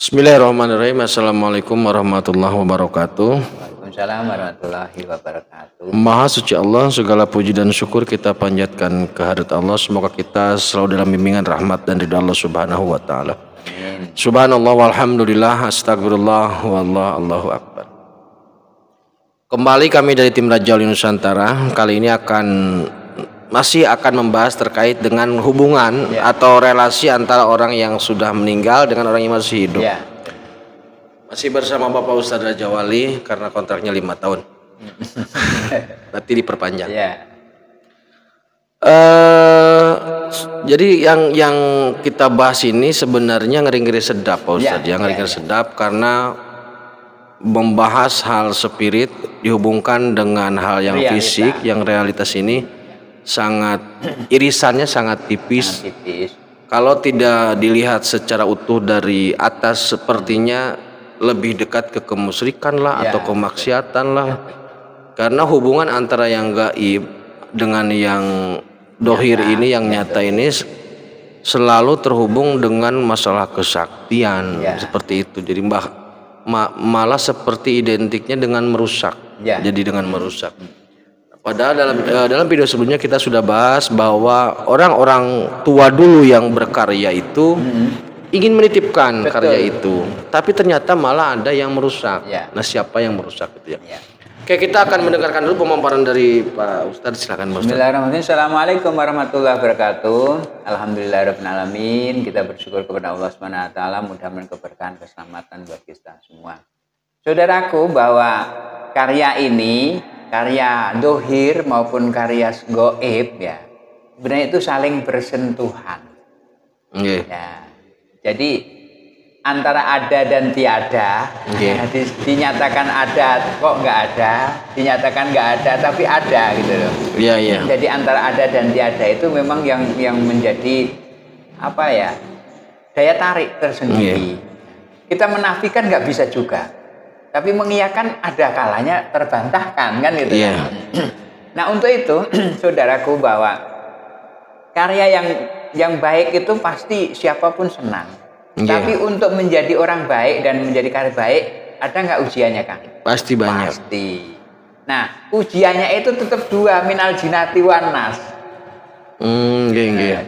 Bismillahirrahmanirrahim. Assalamualaikum warahmatullahi wabarakatuh. Waalaikumsalam warahmatullahi wabarakatuh. Maha suci Allah, segala puji dan syukur kita panjatkan kehadirat Allah. Semoga kita selalu dalam bimbingan rahmat dan ridha Allah Subhanahu wa taala. Subhanallah walhamdulillah, astagfirullah wallah, Allahu akbar. Kembali kami dari tim Raja Wali Nusantara. Kali ini masih akan membahas terkait dengan hubungan atau relasi antara orang yang sudah meninggal dengan orang yang masih hidup. Masih bersama Bapak Ustadz Raja Wali karena kontraknya 5 tahun. Berarti diperpanjang. Jadi yang kita bahas ini sebenarnya ngeri-ngeri sedap, Pak Ustadz. Ngeri-ngeri sedap karena membahas hal spirit dihubungkan dengan hal yang fisik, yang realitas ini sangat irisannya sangat tipis. Kalau tidak dilihat secara utuh dari atas, sepertinya lebih dekat ke kemusyrikan lah atau kemaksiatan lah. Karena hubungan antara yang gaib dengan yang dohir ini, yang nyata ini selalu terhubung dengan masalah kesaktian seperti itu. Jadi malah seperti identiknya dengan merusak. Jadi dengan merusak. Padahal dalam video sebelumnya kita sudah bahas bahwa orang-orang tua dulu yang berkarya itu ingin menitipkan karya itu, tapi ternyata malah ada yang merusak. Nah, siapa yang merusak itu ya? Oke, kita akan mendengarkan dulu pemaparan dari Pak Ustadz. Silakan Pak Ustadz. Bismillahirrahmanirrahim. Assalamualaikum warahmatullahi wabarakatuh. Alhamdulillahirabbil alamin. Kita bersyukur kepada Allah Subhanahu wa taala, mudah-mudahan keberkahan keselamatan buat kita semua. Saudaraku, bahwa karya ini, karya dohir maupun karya goib sebenarnya itu saling bersentuhan. Jadi antara ada dan tiada, dinyatakan ada kok nggak ada, dinyatakan nggak ada tapi ada gitu loh. Jadi antara ada dan tiada itu memang yang menjadi daya tarik tersendiri. Kita menafikan nggak bisa juga, tapi mengiyakan ada kalanya terbantahkan, kan gitu. Nah, untuk itu saudaraku, bahwa karya yang baik itu pasti siapapun senang. Tapi untuk menjadi orang baik dan menjadi karya baik, ada nggak ujiannya, Kang? Pasti banyak. Pasti. Nah, ujiannya itu tetap dua, minal jinati wan nas.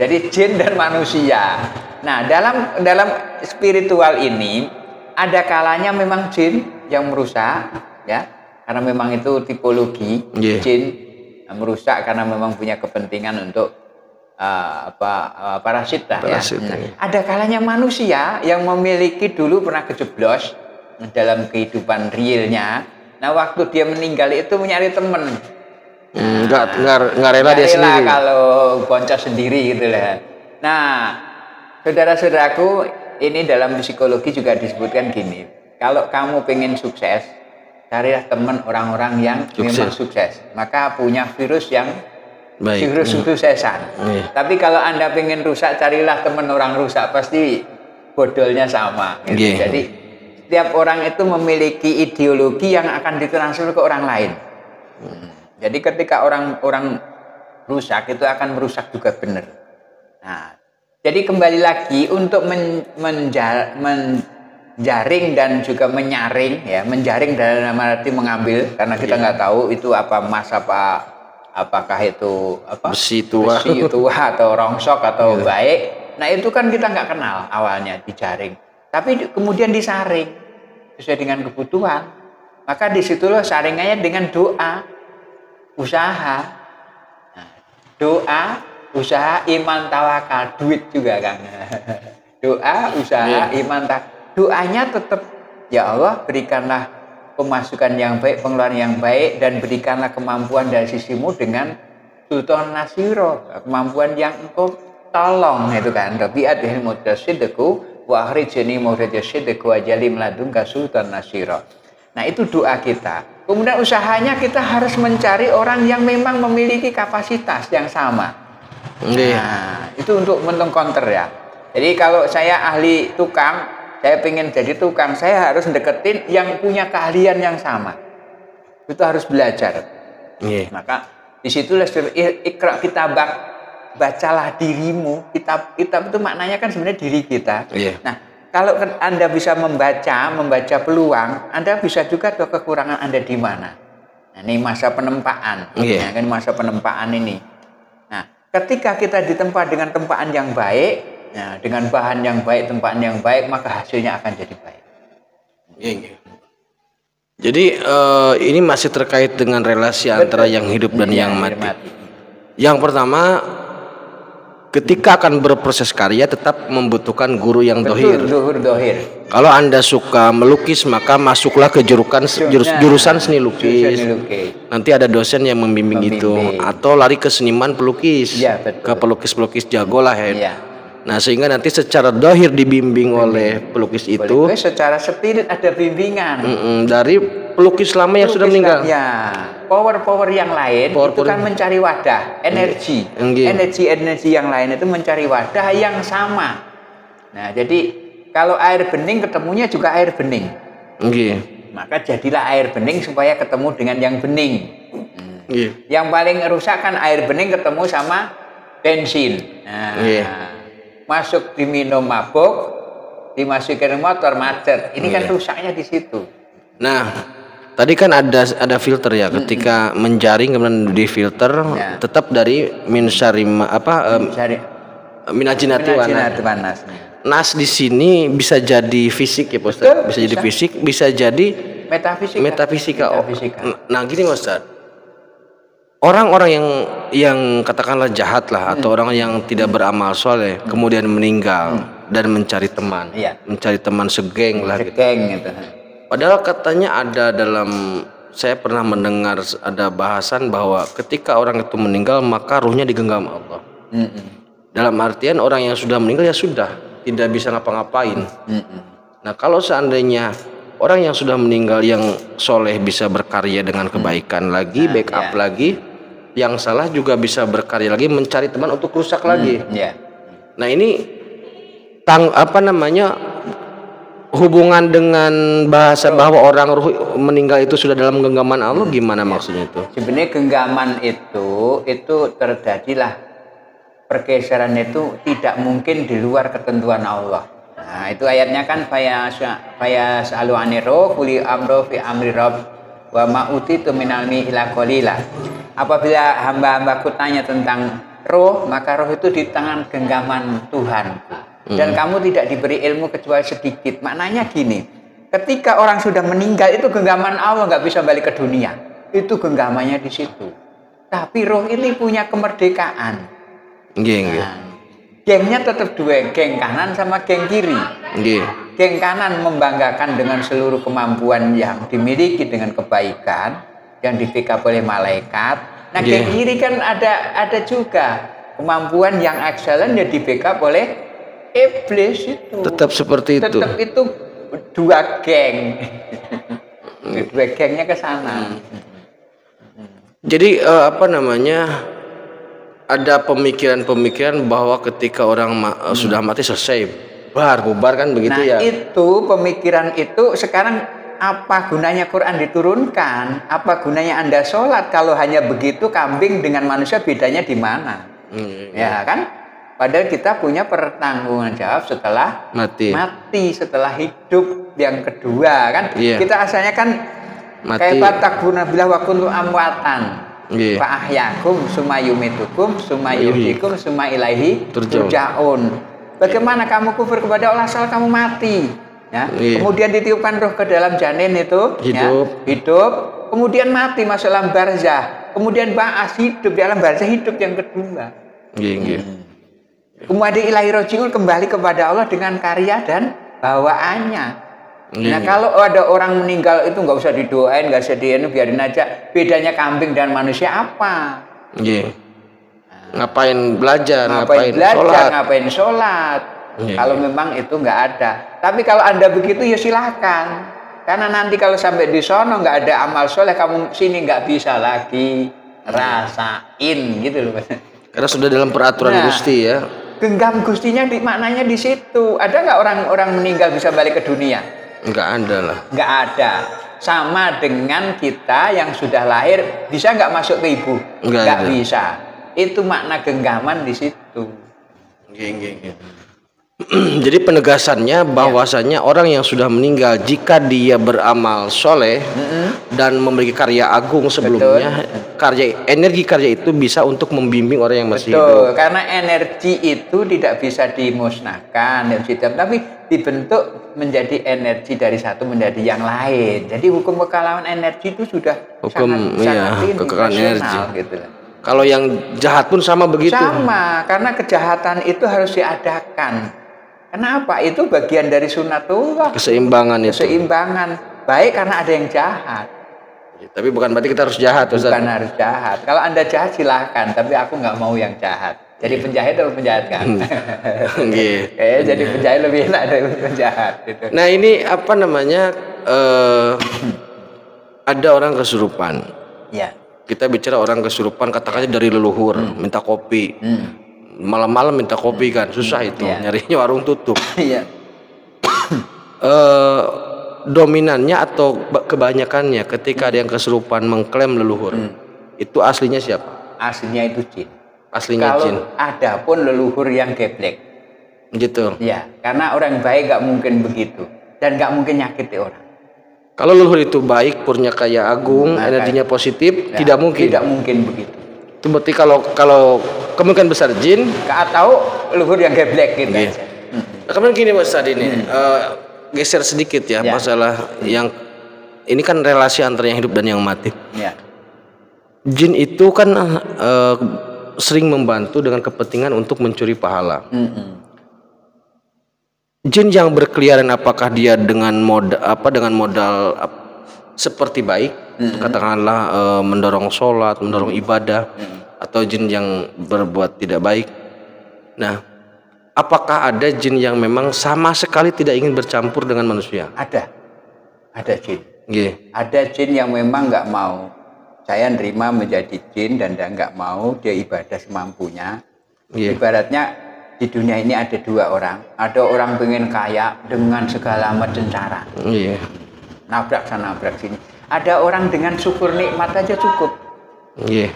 Jadi jin dan manusia. Nah, dalam spiritual ini ada kalanya memang jin yang merusak, karena memang itu tipologi jin merusak karena memang punya kepentingan untuk parasit lah. Ada kalanya manusia yang memiliki dulu pernah kejeblos dalam kehidupan realnya. Nah, waktu dia meninggal itu mencari teman. Nggak rela dia sendiri. Kalau boncos sendiri gitu lah. Nah, saudara-saudaraku, ini dalam psikologi juga disebutkan gini. Kalau kamu pengen sukses, carilah teman orang-orang yang memang sukses. Maka punya virus yang virus suksesan. Tapi kalau Anda pengen rusak, carilah teman orang rusak, pasti bodolnya sama. Jadi setiap orang itu memiliki ideologi yang akan ditransfer ke orang lain. Jadi ketika orang rusak itu akan merusak juga benar. Nah, jadi kembali lagi untuk menjaring dan juga menyaring, menjaring dalam arti mengambil, karena kita nggak tahu itu apa emas apakah itu besi tua atau rongsok atau baik. Nah, itu kan kita nggak kenal awalnya, dijaring. Tapi kemudian disaring sesuai dengan kebutuhan. Maka disitulah saringannya dengan doa, usaha. Nah, doa, usaha, iman, tawakal, duit juga, Kang. Doa, usaha, iman, tawakal. Doanya tetap, ya Allah, berikanlah pemasukan yang baik, pengeluaran yang baik, dan berikanlah kemampuan dari sisimu dengan sultan nasiro, kemampuan yang engkau tolong, itu kan. Rabi'atil mutasiddiqu wa akhrijni mutasiddiqu wa jalim ladunka sultan nasiro. Nah, itu doa kita. Kemudian usahanya kita harus mencari orang yang memang memiliki kapasitas yang sama. Nah, itu untuk mengcounter ya. Jadi kalau saya ahli tukang, saya pengen jadi tukang, saya harus deketin yang punya keahlian yang sama. Itu harus belajar. Maka disitulah ikra kitabak, bacalah dirimu. Kitab itu maknanya kan sebenarnya diri kita. Nah, kalau Anda bisa membaca peluang, Anda bisa juga tahu kekurangan Anda di mana. Nah, ini masa penempaan. Ya, kan masa penempaan ini. Nah, ketika kita ditempa dengan tempaan yang baik, nah, dengan bahan yang baik, tempaan yang baik, maka hasilnya akan jadi baik. Jadi ini masih terkait dengan relasi antara yang hidup dan yang mati. Yang pertama, ketika akan berproses karya tetap membutuhkan guru yang dohir. Kalau Anda suka melukis, maka masuklah ke jurusan seni lukis. Nanti ada dosen yang membimbing itu. Atau lari ke seniman pelukis, ke pelukis-pelukis jago lah ya. Nah, sehingga nanti secara dohir dibimbing oleh pelukis itu. Secara spirit ada bimbingan dari pelukis lama yang sudah meninggal. Ya, power yang lain itu kan mencari wadah, energi yang lain itu mencari wadah yang sama. Nah, jadi kalau air bening ketemunya juga air bening. Maka jadilah air bening supaya ketemu dengan yang bening. Yang paling rusak kan air bening ketemu sama bensin. Masuk diminum mabuk, dimasukin motor macet. Ini kan rusaknya di situ. Nah, tadi kan ada filter ya. Ketika menjaring kemudian difilter, tetap dari minajinati wanas. Nas di sini bisa jadi fisik ya, Pak Ustaz. Bisa jadi fisik, bisa jadi metafisika. Nah, gini, Pak Ustaz. Orang-orang yang katakanlah jahat lah, atau orang yang tidak beramal soleh kemudian meninggal dan mencari teman segeng lah gitu. Padahal katanya ada saya pernah mendengar ada bahasan bahwa ketika orang itu meninggal maka ruhnya digenggam Allah. Dalam artian orang yang sudah meninggal ya sudah tidak bisa ngapa-ngapain. Nah, kalau seandainya orang yang sudah meninggal yang soleh bisa berkarya dengan kebaikan lagi, backup lagi, yang salah juga bisa berkarya lagi mencari teman untuk rusak lagi. Nah, ini hubungan dengan bahasa bahwa orang ruh meninggal itu sudah dalam genggaman Allah, gimana maksudnya itu? Sebenarnya genggaman itu terjadilah pergeseran itu tidak mungkin di luar ketentuan Allah. Nah, itu ayatnya kan faya sa'alu aniro kuli amro fi amri rabb wa ma utitu minal ilmi illa qalila. Apabila hamba-hambaku tanya tentang roh, maka roh itu di tangan genggaman Tuhan. Dan kamu tidak diberi ilmu kecuali sedikit. Maknanya gini, ketika orang sudah meninggal itu genggaman Allah, nggak bisa balik ke dunia. Itu genggamannya di situ. Tapi roh ini punya kemerdekaan. Gengnya tetap dua, geng kanan sama geng kiri. Geng kanan membanggakan dengan seluruh kemampuan yang dimiliki dengan kebaikan yang di-backup oleh malaikat. Nah, geng kiri kan ada juga kemampuan yang excellent yang di-backup oleh iblis itu. Tetap seperti itu. Tetap itu dua geng. Dua gengnya ke sana. Jadi ada pemikiran-pemikiran bahwa ketika orang sudah mati selesai, bubar kan begitu ya. Nah, itu pemikiran itu sekarang apa gunanya Quran diturunkan? Apa gunanya Anda sholat kalau hanya begitu? Kambing dengan manusia bedanya di mana? Ya kan? Padahal kita punya pertanggungan jawab setelah mati, setelah hidup yang kedua kan? Kita asalnya kan kaifat takfuruna billahi wa kuntum amwatan fa ahyakum summa yumitukum summa yuhyikum summa ilaihi turja'un. Bagaimana kamu kufur kepada Allah asal kamu mati? Ya, kemudian ditiupkan roh ke dalam janin itu hidup, kemudian mati masuk dalam barzah, kemudian ba'as hidup di alam barzah, hidup yang kedua. Kemudian ilahi rojiun, kembali kepada Allah dengan karya dan bawaannya. Nah, kalau ada orang meninggal itu nggak usah didoain, nggak usah biarin aja. Bedanya kambing dan manusia apa? Ngapain belajar, ngapain sholat. Kalau memang itu nggak ada. Tapi kalau Anda begitu ya silahkan. Karena nanti kalau sampai di sono nggak ada amal soleh, kamu sini nggak bisa lagi rasain gitu loh. Karena sudah dalam peraturan Gusti ya. Genggam Gustinya maknanya di situ. Ada nggak orang meninggal bisa balik ke dunia? Nggak ada lah. Nggak ada. Sama dengan kita yang sudah lahir, bisa nggak masuk ke ibu? Nggak bisa. Itu makna genggaman di situ. Jadi penegasannya bahwasanya orang yang sudah meninggal jika dia beramal soleh dan memiliki karya agung sebelumnya, energi karya itu bisa untuk membimbing orang yang masih hidup. Karena energi itu tidak bisa dimusnahkan, tapi dibentuk menjadi energi dari satu menjadi yang lain. Jadi hukum kekalawan energi itu sudah sangat energi. Gitu. Kalau yang jahat pun sama begitu. Sama, karena kejahatan itu harus diadakan. Kenapa? Itu bagian dari sunnatullah. Keseimbangan itu. Keseimbangan. Baik karena ada yang jahat. Tapi bukan berarti kita harus jahat. Bukan harus jahat. Kalau Anda jahat silahkan. Tapi aku nggak mau yang jahat. Jadi penjahit atau penjahat kan? Jadi penjahit lebih enak dari penjahat. Gitu. Nah ini apa namanya? Ada orang kesurupan. Ya. Kita bicara orang kesurupan, katakannya dari leluhur, minta kopi. Malam-malam minta kopi kan susah itu, nyarinya warung tutup. Dominannya atau kebanyakannya ketika ada yang kesurupan mengklaim leluhur, itu aslinya siapa? Aslinya itu jin. Aslinya jin. Ada pun leluhur yang geblek. Gitu. Ya, karena orang baik gak mungkin begitu dan gak mungkin nyakiti orang. Kalau leluhur itu baik, punya kaya agung, energinya positif, tidak mungkin. Tidak mungkin begitu. Itu berarti kalau kemungkinan besar jin atau leluhur yang geblek gitu. Kemudian gini Mas Tadi ini geser sedikit ya masalah yang ini kan relasi antara yang hidup dan yang mati. Jin itu kan sering membantu dengan kepentingan untuk mencuri pahala. Jin yang berkeliaran apakah dia dengan modal seperti baik, katakanlah mendorong sholat, mendorong ibadah, atau jin yang berbuat tidak baik. Nah, apakah ada jin yang memang sama sekali tidak ingin bercampur dengan manusia? Ada jin. Ada jin yang memang nggak mau. Saya nerima menjadi jin dan nggak mau, dia ibadah semampunya. Ibaratnya di dunia ini ada dua orang. Ada orang pengen kaya dengan segala macam cara. Nabrak sana nabrak sini. Ada orang dengan syukur nikmat aja cukup.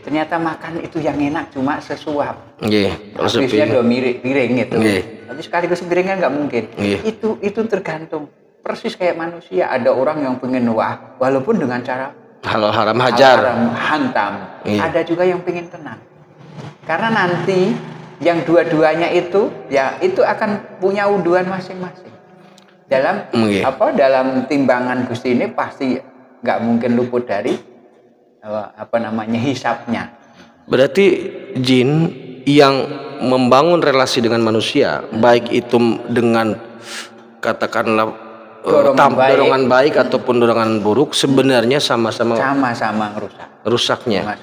Ternyata makan itu yang enak cuma sesuap. Habisnya 2 piring itu. Tapi sekaligus piringnya nggak mungkin. Itu tergantung. Persis kayak manusia. Ada orang yang pengen wah, walaupun dengan cara halal haram hajar, hantam. Ada juga yang pengen tenang. Karena nanti yang dua-duanya itu akan punya unduan masing-masing. Dalam timbangan Gusti ini pasti nggak mungkin luput dari hisapnya. Berarti jin yang membangun relasi dengan manusia, baik itu dengan katakanlah dorongan baik ataupun dorongan buruk, sebenarnya sama-sama rusaknya.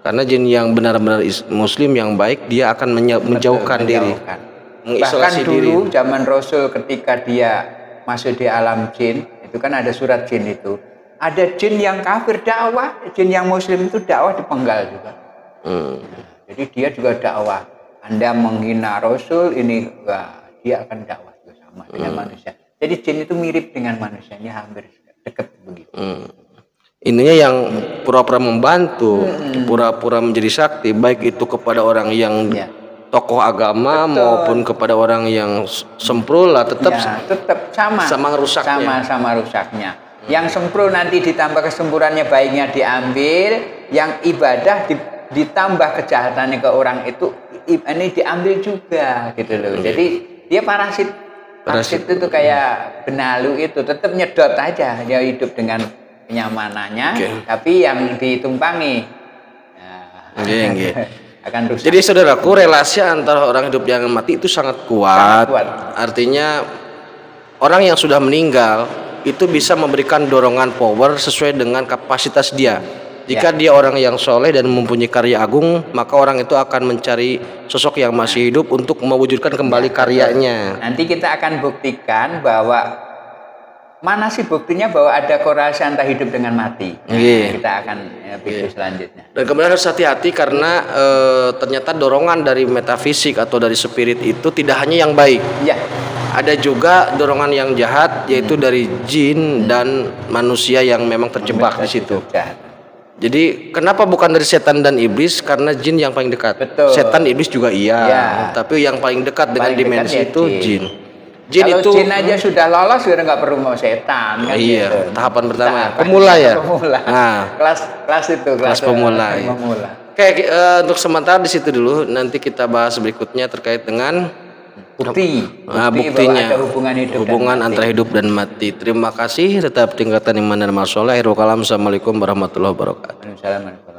Karena jin yang benar-benar muslim yang baik, dia akan menjauhkan diri, mengisolasi diri. Bahkan dulu zaman Rasul ketika dia masuk di alam jin, itu kan ada surat jin itu. Ada jin yang kafir dakwah, jin yang muslim itu dakwah dipenggal juga. Jadi dia juga dakwah. Anda menghina Rasul, dia akan dakwah juga sama dengan manusia. Jadi jin itu mirip dengan manusianya, hampir dekat begitu. Ininya yang pura-pura membantu, pura-pura menjadi sakti, baik itu kepada orang yang tokoh agama maupun kepada orang yang semprul lah, tetap sama rusaknya. Yang semprul nanti ditambah kesemburannya baiknya diambil, yang ibadah ditambah kejahatannya ke orang itu ini diambil juga gitu loh. Jadi dia parasit itu kayak benalu itu, tetap nyedot aja, dia hidup dengan kenyamanannya, tapi yang ditumpangi akan rusak. Jadi saudaraku, relasi antara orang hidup yang mati itu sangat kuat. Artinya orang yang sudah meninggal itu bisa memberikan dorongan power sesuai dengan kapasitas dia. Jika dia orang yang soleh dan mempunyai karya agung, maka orang itu akan mencari sosok yang masih hidup untuk mewujudkan kembali karyanya. Nanti kita akan buktikan bahwa mana sih buktinya bahwa ada korelasi antara hidup dengan mati. Kita akan video selanjutnya. Dan kemudian harus hati-hati karena ternyata dorongan dari metafisik atau dari spirit itu tidak hanya yang baik. Ada juga dorongan yang jahat, yaitu dari jin dan manusia yang memang terjebak di situ. Jadi kenapa bukan dari setan dan iblis? Karena jin yang paling dekat. Betul. Setan iblis juga iya, tapi yang paling dekat dengan dimensi itu jin. Jin kalau itu jin aja sudah lolos sudah nggak perlu mau setan kan iya, gitu. tahapan pertama. Pemula ya. Pemula. Nah, kelas pemula. Ya. Oke, untuk sementara di situ dulu. Nanti kita bahas berikutnya terkait dengan buktinya. Ada hubungan antara hidup dan mati. Terima kasih. Tetap tingkatan iman dan masalah. Assalamualaikum warahmatullahi wabarakatuh.